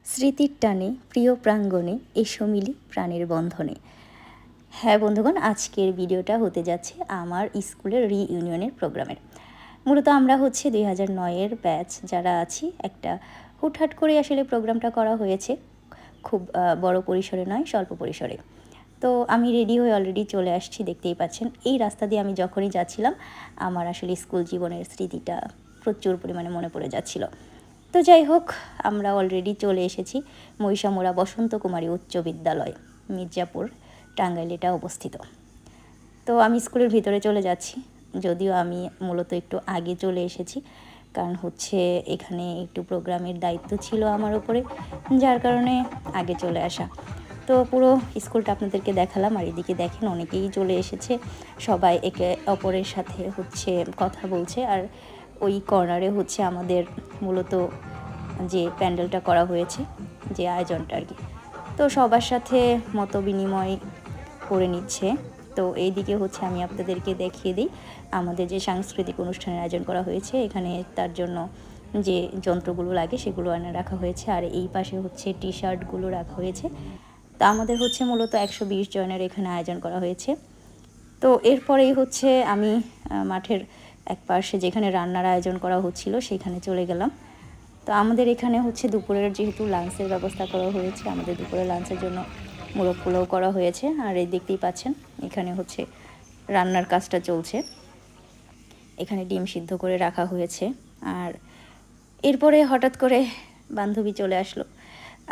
স্মৃতির টানে প্রিয় প্রাঙ্গণে এসো মিলি প্রাণের বন্ধনে। হ্যাঁ বন্ধুগণ, আজকের ভিডিওটা হতে যাচ্ছে আমার স্কুলের রিইউনিয়নের প্রোগ্রামের। মূলত আমরা হচ্ছে 2009-এর ব্যাচ যারা আছি, একটা হুটহাট করে আসলে প্রোগ্রামটা করা হয়েছে, খুব বড় পরিসরে নয়, স্বল্প পরিসরে। তো আমি রেডি হয়ে অলরেডি চলে আসছি, দেখতেই পাচ্ছেন। এই রাস্তা দিয়ে আমি যখনই যাচ্ছিলাম আমার আসলে স্কুল জীবনের স্মৃতিটা প্রচুর পরিমাণে মনে পড়ে যাচ্ছিল। তো যাই হোক, আমরা অলরেডি চলে এসেছি মহিষামুড়া বসন্ত কুমারী উচ্চ বিদ্যালয়, মির্জাপুর, টাঙ্গাইল এটা অবস্থিত। তো আমি স্কুলের ভিতরে চলে যাচ্ছি, যদিও আমি মূলত একটু আগে চলে এসেছি, কারণ হচ্ছে এখানে একটু প্রোগ্রামের দায়িত্ব ছিল আমার উপরে, যার কারণে আগে চলে আসা। তো পুরো স্কুলটা আপনাদেরকে দেখালাম, আর এদিকে দেখেন অনেকেই চলে এসেছে, সবাই একে অপরের সাথে হচ্ছে কথা বলছে। আর ওই কর্নারে হচ্ছে আমাদের মূলত যে প্যান্ডেলটা করা হয়েছে, যে আয়োজনটা আর কি, তো সবার সাথে মত বিনিময় করে নিচ্ছে। তো এইদিকে হচ্ছে আমি আপনাদেরকে দেখিয়ে দিই আমাদের যে সাংস্কৃতিক অনুষ্ঠানের আয়োজন করা হয়েছে, এখানে তার জন্য যে যন্ত্রগুলো লাগে সেগুলো এনে রাখা হয়েছে, আর এই পাশে হচ্ছে টি শার্টগুলো রাখা হয়েছে। তা আমাদের হচ্ছে মূলত 120 জনের এখানে আয়োজন করা হয়েছে। তো এরপরেই হচ্ছে আমি মাঠের এক পাশে যেখানে রান্নার আয়োজন করা হচ্ছিল সেখানে চলে গেলাম। তো আমাদের এখানে হচ্ছে দুপুরের যেহেতু লাঞ্চের ব্যবস্থা করা হয়েছে, আমাদের দুপুরের লাঞ্চের জন্য মোরগ পোলাও করা হয়েছে। আর এই দেখতেই পাচ্ছেন এখানে হচ্ছে রান্নার কাজটা চলছে, এখানে ডিম সিদ্ধ করে রাখা হয়েছে। আর এরপরে হঠাৎ করে বান্ধবী চলে আসলো,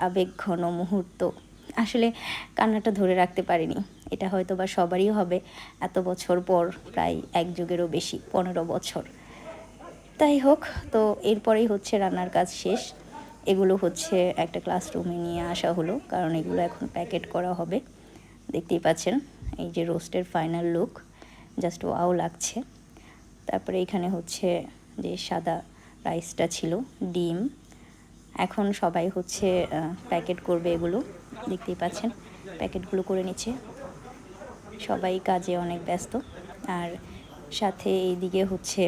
আবেগ ঘন মুহূর্ত, আসলে কান্নাটা ধরে রাখতে পারিনি। এটা হয়তো বা সবারই হবে এত বছর পর, প্রায় এক যুগেরও বেশি, 15 বছর। তাই হোক, তো এরপরেই হচ্ছে রান্নার কাজ শেষ। এগুলো হচ্ছে একটা ক্লাসরুমে নিয়ে আসা হলো, কারণ এগুলো এখন প্যাকেট করা হবে। দেখতেই পাচ্ছেন এই যে রোস্টের ফাইনাল লুক, জাস্ট ওয়াও লাগছে। তারপরে এখানে হচ্ছে যে সাদা রাইসটা ছিল, ডিম, এখন সবাই হচ্ছে প্যাকেট করবে এগুলো। দেখতেই পাচ্ছেন প্যাকেটগুলো করে নিচ্ছে, সবাই কাজে অনেক ব্যস্ত। আর সাথে এইদিকে হচ্ছে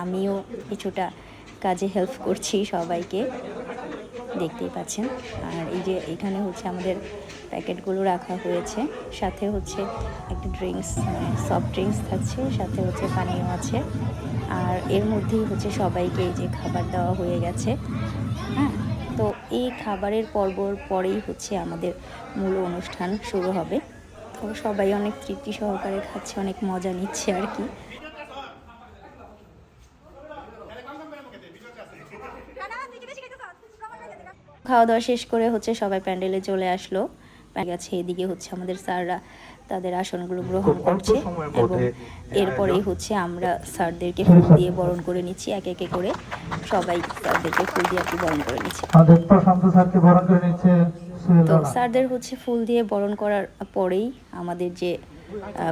আমিও কিছুটা কাজে হেল্প করছি সবাইকে, দেখতেই পাচ্ছেন। আর এই যে এখানে হচ্ছে আমাদের প্যাকেটগুলো রাখা হয়েছে, সাথে হচ্ছে একটা ড্রিঙ্কস, সফট ড্রিঙ্কস থাকছে, সাথে হচ্ছে পানীয় আছে। আর এর মধ্যেই হচ্ছে সবাইকে এই যে খাবার দেওয়া হয়ে গেছে। হ্যাঁ, তো এই খাবারের পর্বর পরেই হচ্ছে আমাদের মূল অনুষ্ঠান শুরু হবে। তো সবাই অনেক তৃপ্তি সহকারে খাচ্ছে, অনেক মজা নিচ্ছে আর কি। খাওয়া দাওয়া শেষ করে হচ্ছে সবাই প্যান্ডেলে চলে আসলো। গেছে এদিকে হচ্ছে আমাদের স্যাররা তাদের আসনগুলো গ্রহণ করছে, এবং এরপরেই হচ্ছে আমরা স্যারদেরকে ফুল দিয়ে বরণ করে নিচ্ছি, এক একে করে সবাই স্যারদেরকে ফুল দিয়ে আর কি বরণ করে নিচ্ছে। তো স্যারদের হচ্ছে ফুল দিয়ে বরণ করার পরেই আমাদের যে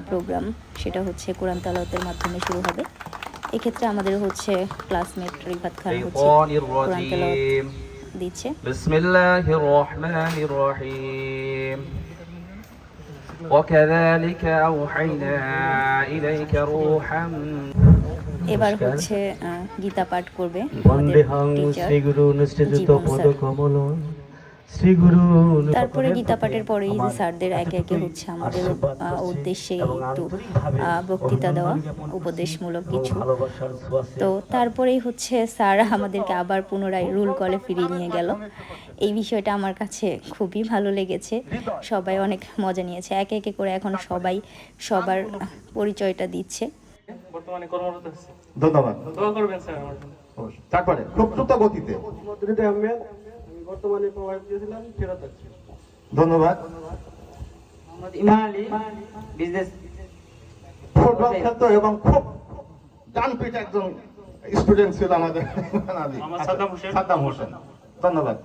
প্রোগ্রাম সেটা হচ্ছে কোরআন তেলাওয়াতের মাধ্যমে শুরু হবে। এক্ষেত্রে আমাদের হচ্ছে ক্লাসমেট রিফাত খান হচ্ছে কোরআন তেলাওয়াত দিচ্ছে। বিসমিল্লাহির রহমানির রহিম وكذلك أوحينا إليك روحا। এবার হচ্ছে গীতা পাঠ করবে আমাদের টিচার। তারপরে গীতা পাঠের পরেই স্যারদের একে একে হচ্ছে আমাদের উদ্দেশ্যে একটু বক্তৃতা দেওয়া, উপদেশমূলক কিছু। তো তারপরেই হচ্ছে স্যার আমাদেরকে আবার পুনরায় রুল কলে ফিরিয়ে নিয়ে গেল। এই বিষয়টা আমার কাছে খুবই ভালো লেগেছে, সবাই অনেক মজা নিয়েছে। একে একে করে এখন সবাই সবার পরিচয়টা দিচ্ছে। বর্তমানে কর্মরত আছি। ধন্যবাদ। দোয়া করবেন স্যার আমার জন্য। তারপরে খুব দ্রুত গতিতে। মধ্যে আমি বর্তমানে প্রোভাইড দিয়েছিলাম, ফেরত আসছি। ধন্যবাদ। মোহাম্মদ ইমান আলী, বিজনেস ফুটবল খেলতো এবং খুব ডানপিট একজন স্টুডেন্ট ছিল আমাদের সাদ্দাম হোসেন। ধন্যবাদ।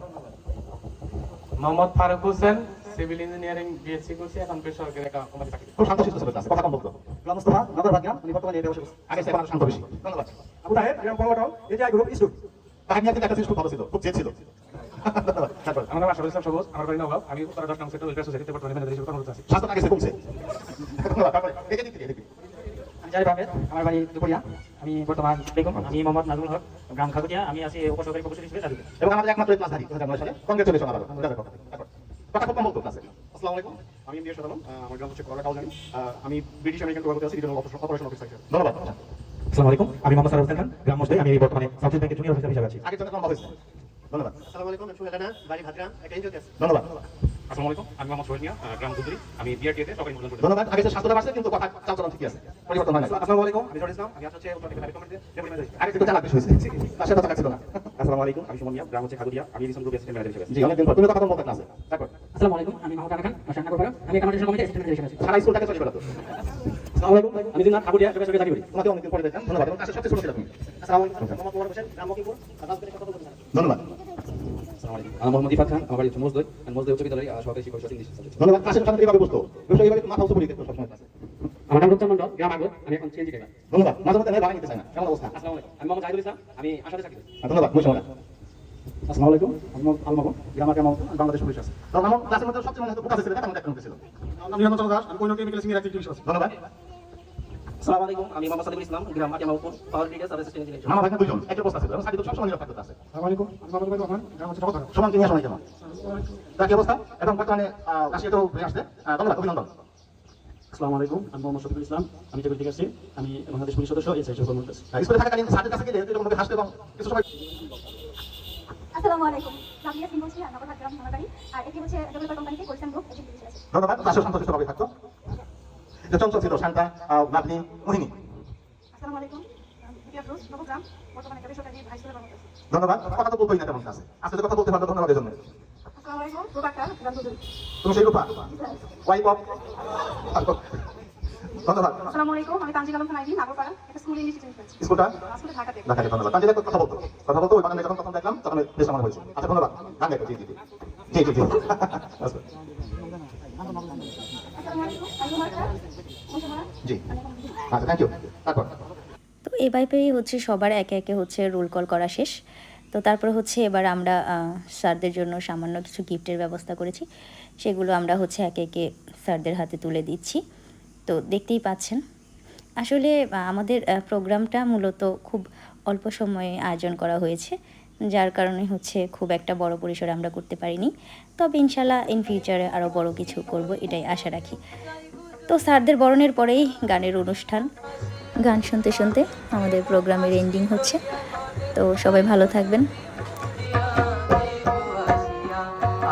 Mohammad Faruk Hossain, civil engineering BSc করছি, এখন বেসরকারি কোম্পানি চাকরি। খুব শান্তশিষ্ট ছিল, কথা কম বলতো। মুস্তাফা নগর ভাগ্যাম, উনি বর্তমানে এই বসে আগে সে শান্ত বেশি। ধন্যবাদ। আবু তাহের গ্রাম পাওয়াটাও এটিআই গ্রুপ ইনস্টিটিউট। তার নিয়ে একটা জিনিস খুব ভালো ছিল, খুব জেদ ছিল। ধন্যবাদ। তারপর আমার নাম আশরাফুল ইসলাম সবুজ, আমার বাড়ি নওগাঁ। আমি উত্তরা 10 নং সেক্টর ওয়েলফেয়ার সোসাইটিতে বর্তমানে ম্যানেজার হিসেবে কর্মরত আছি। স্বাস্থ্য আগে সে কমছে। ধন্যবাদ। তারপরে এই যে দিকে আমি জানি পাবে, আমার বাড়ি দুপুরিয়া। আমি বর্তমান আমি মোহাম্মদ নাজমুল হক, গ্রাম খাগুটিয়া। আমি আছি উপসহকারী প্রকৌশলী হিসেবে চাকরি করি। এবং আমাদের একমাত্র ক্লাস ধারী 2009 সালে কংগ্রেচুলেশন আবার কথা খুব কম বলতো ক্লাসে। আসসালামু আলাইকুম, আমি এমডিএস সালাম, আমার গ্রাম হচ্ছে কলার কাউজানি। আমি ব্রিটিশ আমেরিকান টোবাগোতে আছি, রিজনাল অপারেশন অফিসার হিসেবে। ধন্যবাদ। আসসালামু আলাইকুম, আমি মোহাম্মদ সারাফ হোসেন খান, গ্রাম মসজিদ। আমি বর্তমানে সাউথ ইস্ট ব্যাংকের জুনিয়র অফিসার হিসেবে আছি। আগের জন্য লম্বা হয়েছে। ধন্যবাদ। আসসালামু আলাইকুম, আমি সুহেলানা, বাড়ি ভাদরাম, একটা এনজিওতে আছি। ধন্যবাদ। আসসালামু আলাইকুম, আমি মোহাম্মদ সোহেল মিয়া, গ্রাম দুদুরি। আমি বিআরটিতে সরকারি মূল্যায়ন করি। ধন্যবাদ। আগে যে স্বাস্থ্যটা বাড়ছে কিন্তু কথা চালচলন ঠিকই আছে, পরিবর্তন হয় না। আসসালামু আলাইকুম, আমি জহুর ইসলাম, আমি হচ্ছে উত্তর থেকে রেকমেন্ড দিয়ে ডেপুটি ম্যানেজার। আগে কিন্তু চালাক বেশি হয়েছে, পাশে কথা ছিল না। আসসালামু আলাইকুম, আমি সুমন মিয়া, গ্রাম হচ্ছে খাগুড়িয়া। আমি রিসেন্ট গ্রুপ অ্যাসিস্ট্যান্ট ম্যানেজার হিসেবে আছি। জি, অনেকদিন পর তুমি কথা বলতে ক্লাসে। তারপর আসসালামু আলাইকুম, আমি মাহমুদ রানা খান, বাসা নাগরপাড়া। আমি কমিউনিকেশন কমিটি অ্যাসিস্ট্যান্ট ম্যানেজার হিসেবে আছি। সারা স্কুলটাকে চলে বেড়াতো। আসসালামু আলাইকুম, আমি জিন্নাত খাগুটিয়া সরকারি চাকরি করি। তোমাকে অনেকদিন পরে দেখলাম। ধন্যবাদ। এবং ক্লাসে সবচেয়ে ছোট ছিল তুমি। আসসালামু আলাইকুম, মোহাম্মদ ওমর হোসেন, গ্রাম মকিপুর, রাজবাড়ী সদর উপজেলা। ধন্যবাদ। আসসালামু আলাইকুম, আমি মোহাম্মদ ইফাত খান, আমার বাড়ি হচ্ছে মজদই উচ্চ বিদ্যালয়ে সহকারী শিক্ষক হিসেবে ইংলিশ সাবজেক্ট। ধন্যবাদ। ক্লাসের সাথে এইভাবে বসতো, বিষয় এইভাবে মাথা উঁচু করে দেখতো সবসময় ক্লাসে। আমার নাম রূপচাঁদ মণ্ডল, গ্রাম আগর। আমি এখন সিএনজি ড্রাইভার। ধন্যবাদ। মাঝে মধ্যে ভাড়া নিতে চায় না, কেমন অবস্থা? আসসালামু আলাইকুম, আমি মোহাম্মদ জাহিদুল ইসলাম, আমি আশাতে চাকরি করি। ধন্যবাদ। মুশারফ। আসসালামু আলাইকুম, আমি মোহাম্মদ আল মামুন, গ্রাম কেমাউত, বাংলাদেশ পুলিশ আছে। তো আমার ক্লাসের মধ্যে সবচেয়ে মনে হতো বোকা ছিল, তেমন একটা ছিল। আমি নিরঞ্জন চন্দ্র দাস, আমি কোন কেমিক্যাল সিনিয়র অ্যাক্টিভিটি অফিসার। ধন্যবাদ। আসসালামু আলাইকুম, আমি মোহাম্মদ সাদিকুল ইসলাম, গ্রাম মাটিয়ামাউপুর, পাওয়ার গ্রিডের সাব অ্যাসিস্ট্যান্ট ইঞ্জিনিয়ার। আমার ভাইকে দুইজন একই অবস্থা ছিল, এবং সাকিব সবসময় নিরাপদ থাকতে আছে। আসসালামু আলাইকুম, আমি মোহাম্মদ ওবায়দুর রহমান, গ্রাম হচ্ছে ঢাকা। সমান তিনি সময় কেমন তার কি অবস্থা এবং বর্তমানে রাশিয়াতেও ঘুরে আসছে। ধন্যবাদ, অভিনন্দন। আসসালামু আলাইকুম, আমি মোহাম্মদ শফিকুল ইসলাম, আমি চাকরি থেকে আসছি। আমি বাংলাদেশ পুলিশ সদস্য এসআই হিসেবে কর্মরত আছি। স্কুলে থাকাকালীন স্যারদের কাছে গেলে এরকম ভাবে হাসতে এবং কিছু সময়। আসসালামু আলাইকুম, রাবিয়া সিং বলছি, নগর ভাগ্রাম থানাকারী। আর এটি হচ্ছে ডেভেলপার কোম্পানিতে পরিশ্রম গ্রুপ এজেন্ট হিসেবে আছে। ধন্যবাদ। ক্লাসে শান্তশিষ্টভাবে থাকতো। যে চঞ্চল ছিল শান্তা, নাতনি, মোহিনী। আসসালামু আলাইকুম, বিপিয়া ফ্রুজ, নবগ্রাম, বর্তমানে একটা বেসরকারি হাই স্কুলে কর্মরত আছি। ধন্যবাদ। কথা তো বলতোই না তেমন ক্লাসে, আজকে কথা বলতে পারতো, ধন্যবাদ এর জন্য। আসসালামু আলাইকুম, রুবাক্তার, গ্রাম দুদুরি। তুমি সেই রূপা ওয়াইফ অফ। ধন্যবাদ। আসসালামু আলাইকুম, আমি তানজিল আলম খান আইভি, নাগরপাড়া, একটা স্কুলে ইংলিশ টিচার হিসেবে আছি। স্কুলটা স্কুলে ঢাকাতে। ঢাকাতে। ধন্যবাদ। তানজিলা কথা বলতো ওই বাগানে যখন প্রথম দেখলাম তখন বেশ আমার হয়েছে। আচ্ছা, ধন্যবাদ। গান দেখো। জি জি জি জি জি জি। আসসালামু আলাইকুম, আমি রুবাক্তা, মুশামা। জি, আচ্ছা, থ্যাংক ইউ। তারপর তো এভাবেই হচ্ছে সবার একে একে হচ্ছে রোল কল করা শেষ। তো তারপরে হচ্ছে এবার আমরা স্যারদের জন্য সামান্য কিছু গিফটের ব্যবস্থা করেছি, সেগুলো আমরা হচ্ছে একে একে স্যারদের হাতে তুলে দিচ্ছি। তো দেখতেই পাচ্ছেন আসলে আমাদের প্রোগ্রামটা মূলত খুব অল্প সময়ে আয়োজন করা হয়েছে, যার কারণে হচ্ছে খুব একটা বড় পরিসরে আমরা করতে পারিনি। তবে ইনশাল্লাহ ইন ফিউচারে আরও বড় কিছু করব, এটাই আশা রাখি। তো স্যারদের বরণের পরেই গানের অনুষ্ঠান, গান শুনতে শুনতে আমাদের প্রোগ্রামের এন্ডিং হচ্ছে। তো সবাই ভালো থাকবেন।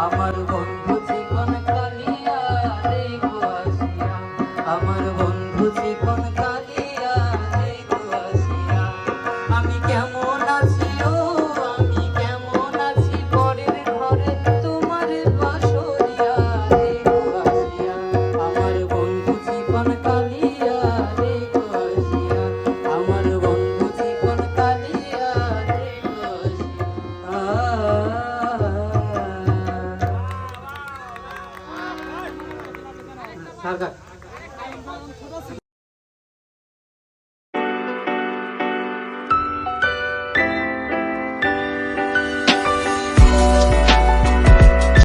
আমার বন্ধু জীবন কালিয়া রে গো আসিয়া, আমার বন্ধু জীবন কালিয়া রে গো আসিয়া। আমি কেমন আছি ও আমি কেমন আছি পরের ঘরে তোমার বাসরিয়া রে গো আসিয়া। আমার বন্ধু জীবন কালিয়া রে গো আসিয়া, আমার বন্ধু জীবন কালিয়া রে গো আসিয়া।